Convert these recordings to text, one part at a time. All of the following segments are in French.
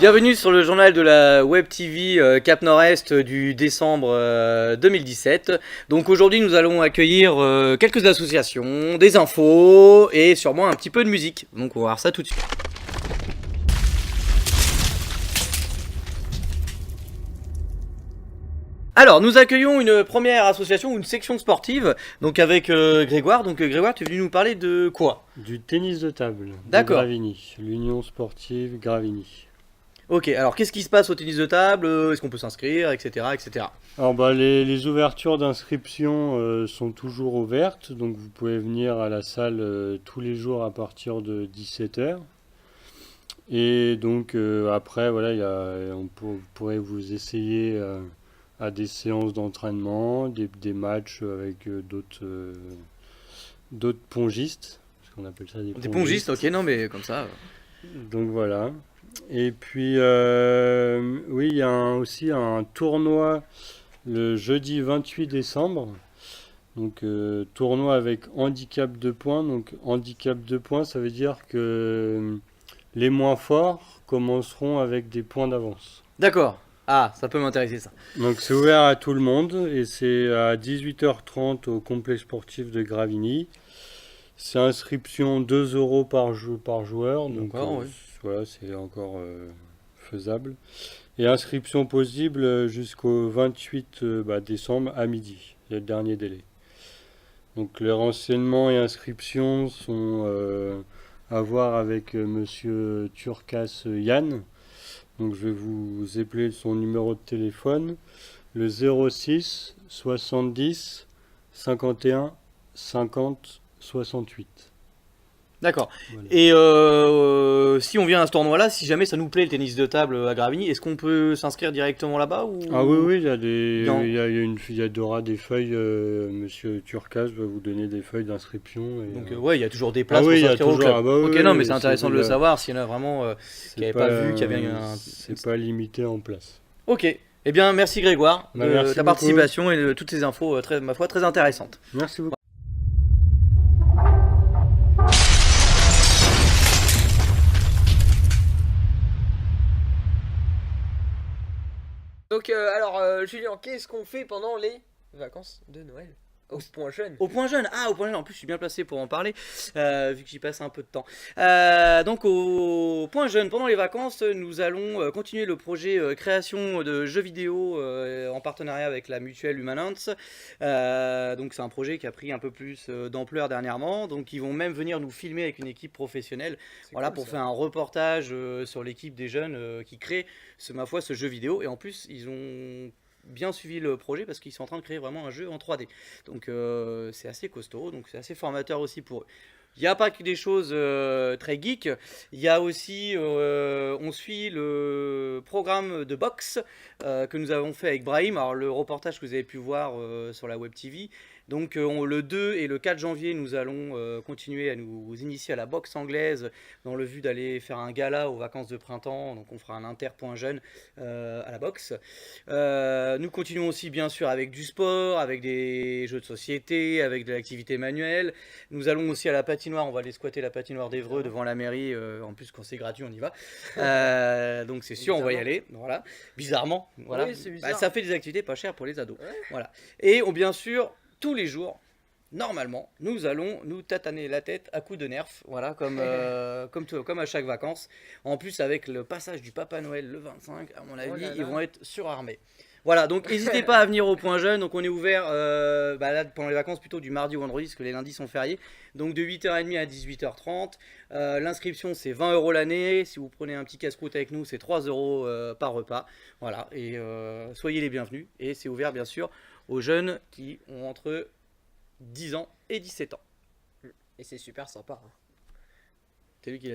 Bienvenue sur le journal de la Web TV Cap Nord-Est du décembre 2017. Donc aujourd'hui nous allons accueillir quelques associations, des infos et sûrement un petit peu de musique. Donc on va voir ça tout de suite. Alors nous accueillons une première association, une section sportive, donc avec Grégoire. Donc Grégoire, tu es venu nous parler de quoi? Du tennis de table, de D'accord. Gravigny, l'Union sportive Gravigny. Ok, alors qu'est-ce qui se passe au tennis de table? Est-ce qu'on peut s'inscrire, etc., etc. Alors les ouvertures d'inscription sont toujours ouvertes, donc vous pouvez venir à la salle tous les jours à partir de 17h. Et donc après, voilà, vous pourrez vous essayer à des séances d'entraînement, des matchs avec d'autres pongistes, parce qu'on appelle ça Des pongistes, ok, non mais comme ça. Donc voilà. Et puis, oui, il y a aussi un tournoi le jeudi 28 décembre. Donc, tournoi avec handicap 2 points. Donc, handicap 2 points, ça veut dire que les moins forts commenceront avec des points d'avance. D'accord. Ah, ça peut m'intéresser ça. Donc, c'est ouvert à tout le monde et c'est à 18h30 au complexe sportif de Gravigny. C'est inscription 2 € par joueur. Donc, oui. voilà, c'est encore faisable. Et inscription possible jusqu'au 28 décembre à midi. C'est le dernier délai. Donc les renseignements et inscriptions sont à voir avec monsieur Turcas Yann. Donc je vais vous épeler son numéro de téléphone. Le 06 70 51 50 68. D'accord. Voilà. Et si on vient à ce tournoi-là, si jamais ça nous plaît le tennis de table à Gravigny, est-ce qu'on peut s'inscrire directement là-bas ou... Ah oui, il y a il y aura des feuilles. Monsieur Turcas va vous donner des feuilles d'inscription. Donc ouais, il y a toujours des places Ah pour oui, il y a s'inscrire au toujours. club. Ah bah ok, oui, non, mais oui, c'est intéressant de le déjà- savoir s'il y en a vraiment qui n'avaient pas vu qu'il y avait un... C'est pas limité en place. Ok. Eh bien, merci Grégoire de Merci ta beaucoup. participation et de toutes ces infos, ma foi, très intéressantes. Merci beaucoup. Donc, Julien, qu'est-ce qu'on fait pendant les vacances de Noël au point jeune? Au point jeune, au point jeune, en plus je suis bien placé pour en parler, vu que j'y passe un peu de temps. Donc au point jeune, pendant les vacances, nous allons continuer le projet création de jeux vidéo en partenariat avec la mutuelle Humanance. Donc c'est un projet qui a pris un peu plus d'ampleur dernièrement, donc ils vont même venir nous filmer avec une équipe professionnelle, voilà, Cool, pour ça. faire un reportage sur l'équipe des jeunes qui créent ce jeu vidéo, et en plus ils ont bien suivi le projet parce qu'ils sont en train de créer vraiment un jeu en 3D. Donc c'est assez costaud, donc c'est assez formateur aussi pour eux. Il n'y a pas que des choses très geek, il y a aussi, on suit le programme de boxe que nous avons fait avec Brahim. Alors le reportage que vous avez pu voir sur la Web TV. Donc le 2 et le 4 janvier, nous allons continuer à nous initier à la boxe anglaise dans le but d'aller faire un gala aux vacances de printemps. Donc on fera un inter.jeune à la boxe. Nous continuons aussi bien sûr avec du sport, avec des jeux de société, avec de l'activité manuelle. Nous allons aussi à la patinoire, on va aller squatter la patinoire d'Evreux devant la mairie. En plus quand c'est gratuit on y va. Donc c'est sûr on va y aller. Voilà. Bizarrement. Voilà. Oui, c'est bizarre. Ça fait des activités pas chères pour les ados. Ouais. Voilà. Et bien sûr tous les jours, normalement, nous allons nous tataner la tête à coups de nerfs, voilà, comme à chaque vacances. En plus, avec le passage du Papa Noël le 25, à mon avis, là là. ils vont être surarmés. Voilà, donc n'hésitez pas à venir au point jeune. Donc on est ouvert là, pendant les vacances plutôt du mardi au vendredi, parce que les lundis sont fériés. Donc de 8h30 à 18h30. L'inscription c'est 20 € l'année. Si vous prenez un petit casse-croûte avec nous, c'est 3 € par repas. Voilà, et soyez les bienvenus. Et c'est ouvert bien sûr aux jeunes qui ont entre 10 ans et 17 ans. Et c'est super sympa. Hein. C'est lui qui l'a.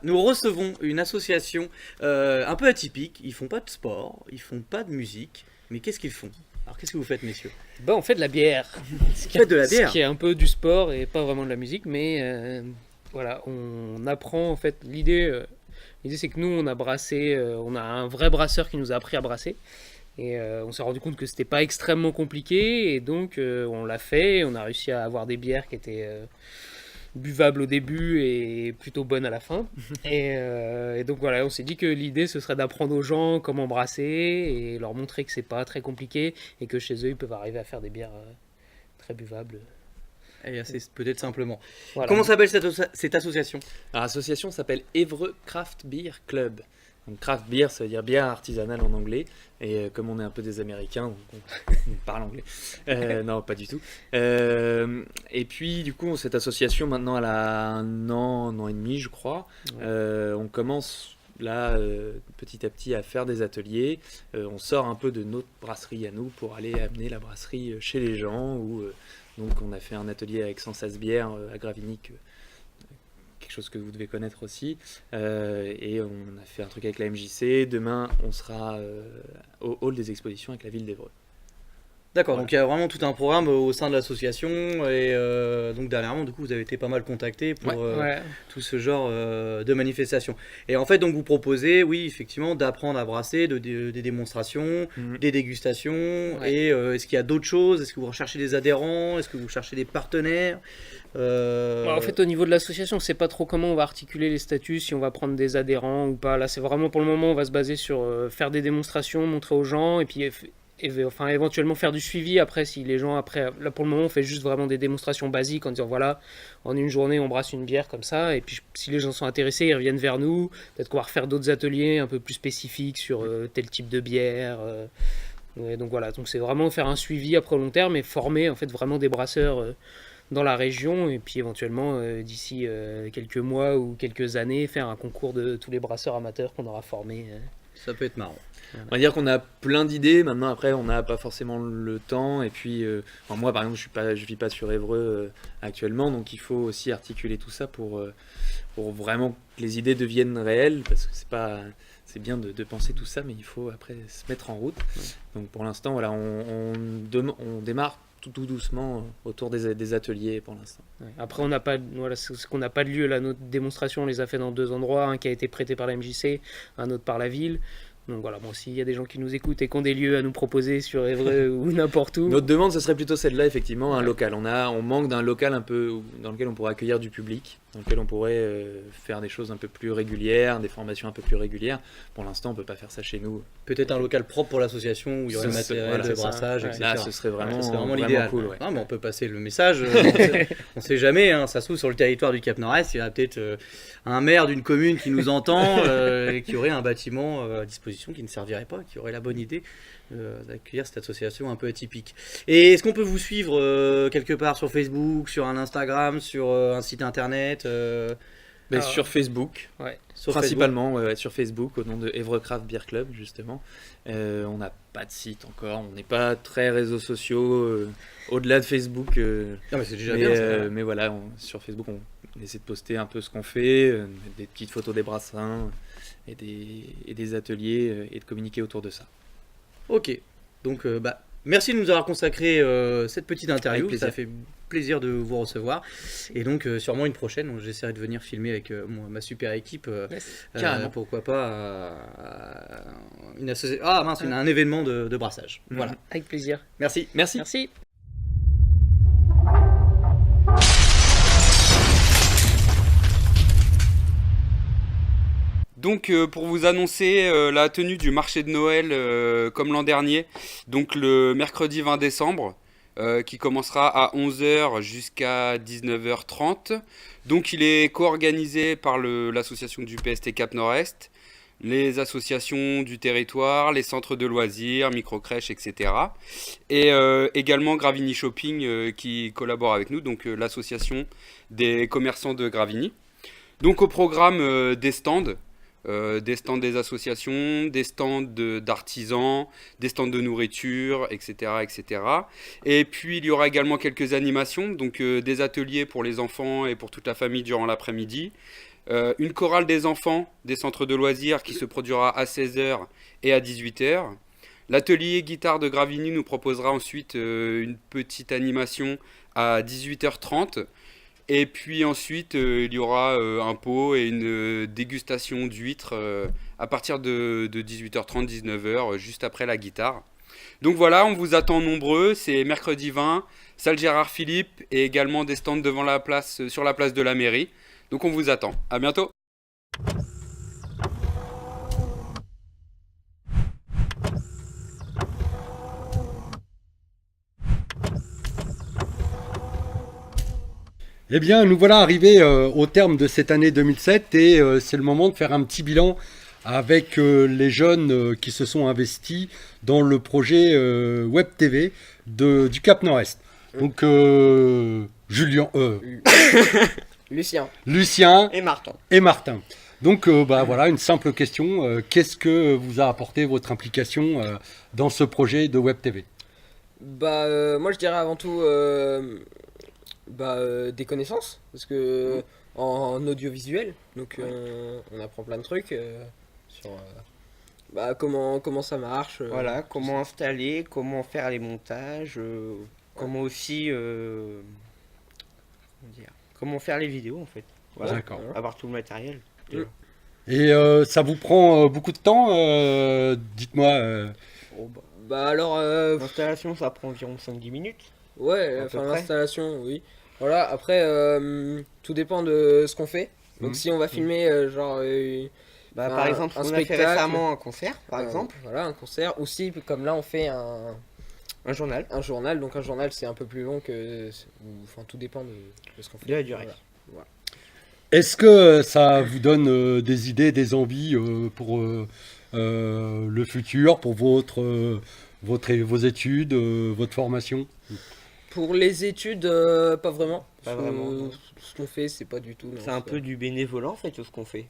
Nous recevons une association un peu atypique. Ils font pas de sport, ils font pas de musique, mais qu'est-ce qu'ils font? Alors qu'est-ce que vous faites, messieurs? On fait de la bière. Ce qui Faites de la bière. Ce qui est un peu du sport et pas vraiment de la musique, mais voilà, on apprend en fait. L'idée c'est que nous on a brassé, on a un vrai brasseur qui nous a appris à brasser. Et on s'est rendu compte que c'était pas extrêmement compliqué, et donc on l'a fait. On a réussi à avoir des bières qui étaient buvables au début et plutôt bonnes à la fin. Et donc voilà, on s'est dit que l'idée ce serait d'apprendre aux gens comment brasser et leur montrer que c'est pas très compliqué et que chez eux ils peuvent arriver à faire des bières très buvables. Et assez peut-être simplement. Voilà. Comment s'appelle cette association? L'association s'appelle Évreux Craft Beer Club. Donc craft beer, ça veut dire bière artisanale en anglais. Et comme on est un peu des Américains, on parle anglais. Non, pas du tout. Et puis, du coup, cette association, maintenant, elle a un an et demi, je crois. On commence là, petit à petit, à faire des ateliers. On sort un peu de notre brasserie à nous pour aller amener la brasserie chez les gens. Donc, on a fait un atelier avec Sensas Bière à Gravigny, quelque chose que vous devez connaître aussi, et on a fait un truc avec la MJC. Demain on sera au hall des expositions avec la ville d'Évreux. D'accord, Voilà. donc il y a vraiment tout un programme au sein de l'association, et donc dernièrement du coup vous avez été pas mal contacté pour Ouais. tout ce genre de manifestations. Et en fait donc vous proposez, oui effectivement, d'apprendre à brasser, des démonstrations, Mhm. des dégustations, Ouais. et est-ce qu'il y a d'autres choses? Est-ce que vous recherchez des adhérents? Est-ce que vous cherchez des partenaires? En fait, au niveau de l'association, on sait pas trop comment on va articuler les statuts, si on va prendre des adhérents ou pas. Là, c'est vraiment pour le moment, on va se baser sur faire des démonstrations, montrer aux gens, et puis enfin, éventuellement faire du suivi après, si les gens, après, là pour le moment, on fait juste vraiment des démonstrations basiques en disant voilà, en une journée, on brasse une bière comme ça, et puis si les gens sont intéressés, ils reviennent vers nous. Peut-être qu'on va refaire d'autres ateliers un peu plus spécifiques sur tel type de bière. Ouais, donc voilà, donc c'est vraiment faire un suivi après au long terme et former en fait vraiment des brasseurs dans la région, et puis éventuellement d'ici quelques mois ou quelques années faire un concours de tous les brasseurs amateurs qu'on aura formés. Ça peut être marrant. On va dire qu'on a plein d'idées. Maintenant, après, on n'a pas forcément le temps. Et puis, enfin, moi, par exemple, je vis pas sur Évreux actuellement, donc il faut aussi articuler tout ça pour vraiment que les idées deviennent réelles, parce que c'est bien de penser tout ça, mais il faut après se mettre en route. Donc, pour l'instant, voilà, on démarre tout doucement autour des ateliers pour l'instant. Ouais. Après, on n'a pas, voilà, c'est ce qu'on n'a pas de lieu là. Notre démonstration, on les a fait dans 2 endroits, un qui a été prêté par la MJC, un autre par la ville. Donc voilà, bon, s'il y a des gens qui nous écoutent et qui ont des lieux à nous proposer sur Évreux ou n'importe où. Notre demande, ce serait plutôt celle-là, effectivement, un local. On manque d'un local un peu dans lequel on pourrait accueillir du public, dans lequel on pourrait faire des choses un peu plus régulières, des formations un peu plus régulières. Pour l'instant, on peut pas faire ça chez nous. Peut-être un local propre pour l'association où il y aurait le matériel voilà, de c'est ça. brassage, Ouais. etc. Là, ce serait vraiment, Ce serait vraiment vraiment l'idéal. cool. Ouais. Non, mais on peut passer le message. On sait jamais, hein, ça se trouve sur le territoire du Cap Nord-Est, il y a peut-être un maire d'une commune qui nous entend et qui aurait un bâtiment à disposition qui ne servirait pas, qui aurait la bonne idée d'accueillir cette association un peu atypique. Et est-ce qu'on peut vous suivre quelque part sur Facebook, sur un Instagram, sur un site internet Mais Ah. sur Facebook, Ouais. sur principalement sur Facebook, au nom de Évreux Craft Beer Club, justement. On n'a pas de site encore, on n'est pas très réseaux sociaux, au-delà de Facebook. Facebook Non, mais c'est déjà bien. ça. Mais voilà, sur Facebook, on essaie de poster un peu ce qu'on fait, mettre des petites photos des brassins et des ateliers, et de communiquer autour de ça. Ok, donc merci de nous avoir consacré cette petite interview, Avec plaisir. ça fait plaisir de vous recevoir. Et donc sûrement une prochaine, donc j'essaierai de venir filmer avec ma super équipe, Carrément. pourquoi pas une un événement de brassage. Mhm. Voilà, Avec plaisir. merci. Merci. Merci. Donc pour vous annoncer la tenue du marché de Noël comme l'an dernier, donc le mercredi 20 décembre, qui commencera à 11h jusqu'à 19h30. Donc il est co-organisé par l'association du PST Cap Nord-Est, les associations du territoire, les centres de loisirs, micro-crèches, etc. Et également Gravigny Shopping qui collabore avec nous, donc l'association des commerçants de Gravigny. Donc au programme des stands des associations, des stands d'artisans, des stands de nourriture, etc., etc. Et puis il y aura également quelques animations, donc des ateliers pour les enfants et pour toute la famille durant l'après-midi. Une chorale des enfants des centres de loisirs qui se produira à 16h et à 18h. L'atelier guitare de Gravigny nous proposera ensuite une petite animation à 18h30. Et puis ensuite, il y aura un pot et une dégustation d'huîtres à partir de 18h30, 19h, juste après la guitare. Donc voilà, on vous attend nombreux. C'est mercredi 20, salle Gérard Philippe et également des stands devant la place, sur la place de la mairie. Donc on vous attend. À bientôt. Eh bien, nous voilà arrivés au terme de cette année 2007 et c'est le moment de faire un petit bilan avec les jeunes qui se sont investis dans le projet Web TV du Cap Nord-Est. Donc, Lucien Et Martin. et Martin. Donc, voilà, une simple question. Qu'est-ce que vous a apporté votre implication dans ce projet de Web TV? Moi je dirais avant tout des connaissances, parce que en audiovisuel, donc on apprend plein de trucs sur comment ça marche. Voilà, comment installer, comment faire les montages, comment aussi comment faire les vidéos en fait. Voilà, D'accord. avoir tout le matériel. déjà. Et ça vous prend beaucoup de temps dites-moi. Oh, bah, Alors l'installation ça prend environ 5-10 minutes. ouais, à peu enfin près. l'installation, oui. Voilà, après tout dépend de ce qu'on fait. Donc si on va filmer Bah, Enfin, par exemple, un on a fait spectacle. récemment un concert, par exemple, voilà, un concert, ou si comme là on fait un journal. un journal, donc un journal c'est un peu plus long enfin tout dépend de ce qu'on fait. De la durée. Voilà. Est-ce que ça vous donne des idées, des envies pour le futur, pour vos études, votre formation? Pour les études, pas vraiment. Pas Parce que, vraiment, non. ce qu'on fait, c'est pas du tout. non, C'est un peu du bénévolat en fait, tout ce qu'on fait.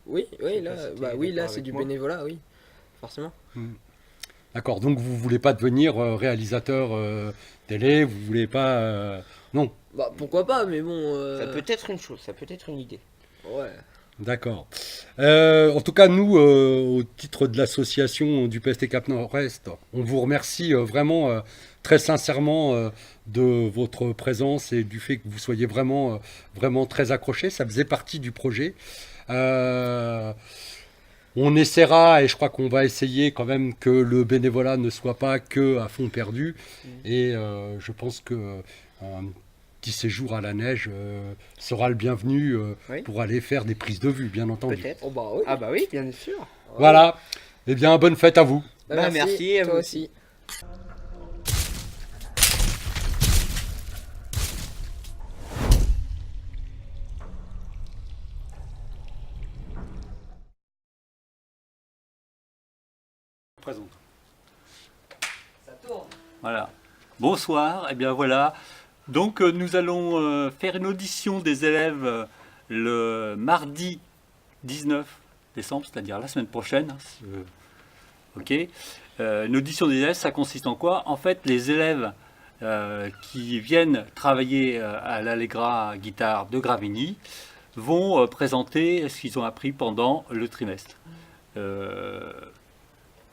Oui, oui, sais là, pas si t'es oui, là d'accord c'est avec du moi. bénévolat, oui, forcément. D'accord, donc vous voulez pas devenir réalisateur télé, vous voulez pas... non, Pourquoi pas, mais bon. Ça peut être une chose, ça peut être une idée. Ouais. d'accord. En tout cas, nous, au titre de l'association du PST Cap Nord-Est, on vous remercie vraiment très sincèrement de votre présence et du fait que vous soyez vraiment très accrochés. Ça faisait partie du projet. On essaiera, et je crois qu'on va essayer quand même que le bénévolat ne soit pas que à fond perdu. Et je pense que un petit séjour à la neige sera le bienvenu Oui. pour aller faire des prises de vue, bien entendu. Peut-être. Oh bah oui. Ah bah oui, bien sûr. Voilà. Eh bien, bonne fête à vous. Bah, merci à toi vous aussi. Présente. Voilà. Bonsoir, et bien voilà. Donc nous allons faire une audition des élèves le mardi 19 décembre, c'est-à-dire la semaine prochaine. Ok. Une audition des élèves, ça consiste en quoi? En fait, les élèves qui viennent travailler à l'Allegra Guitare de Gravigny vont présenter ce qu'ils ont appris pendant le trimestre.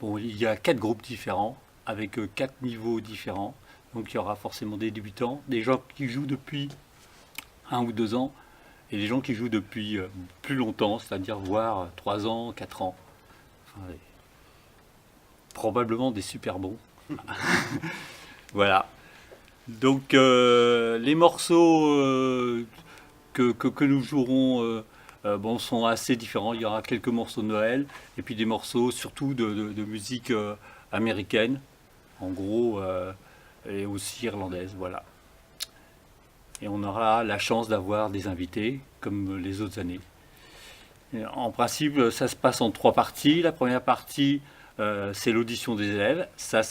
Bon, il y a 4 groupes différents, avec 4 niveaux différents. Donc il y aura forcément des débutants, des gens qui jouent depuis 1 ou 2 ans, et des gens qui jouent depuis plus longtemps, c'est-à-dire voire 3 ans, 4 ans. Enfin, probablement des super bons. Voilà. Donc les morceaux que nous jouerons sont assez différents. Il y aura quelques morceaux de Noël et puis des morceaux surtout de musique américaine, en gros, et aussi irlandaise. Voilà. Et on aura la chance d'avoir des invités comme les autres années. Et en principe, ça se passe en 3 parties. La première partie, c'est l'audition des élèves. Ça,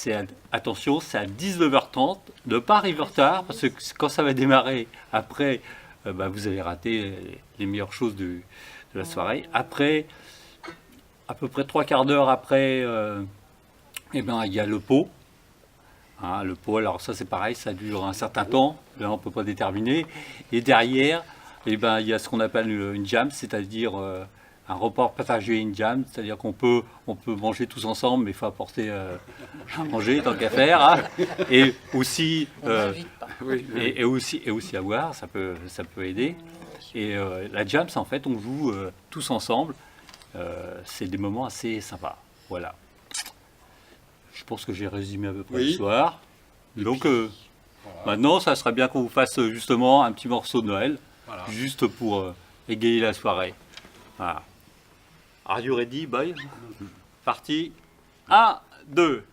attention, c'est à 19h30. Ne pas arriver en retard, parce que quand ça va démarrer, après, vous allez rater les meilleures choses de la soirée. Après, à peu près 3/4 d'heure après, il y a le pot. Hein, le pot, alors ça c'est pareil, ça dure un certain temps. Là, on ne peut pas déterminer. Et derrière, il y a ce qu'on appelle une jam, c'est-à-dire un repas partagé, une jam, c'est-à-dire qu'on peut manger tous ensemble, mais il faut apporter à manger tant qu'à faire. Hein. Et aussi, Oui, et aussi à voir, ça peut aider. Et la Jams, en fait, on joue tous ensemble. C'est des moments assez sympas. Voilà. Je pense que j'ai résumé à peu près Oui. le soir. Donc maintenant, ça serait bien qu'on vous fasse justement un petit morceau de Noël, juste pour égayer la soirée. Voilà. Are you ready, boy? Parti. 1, 2.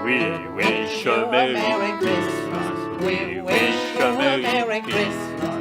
We wish a Merry Christmas. We wish a Merry Christmas.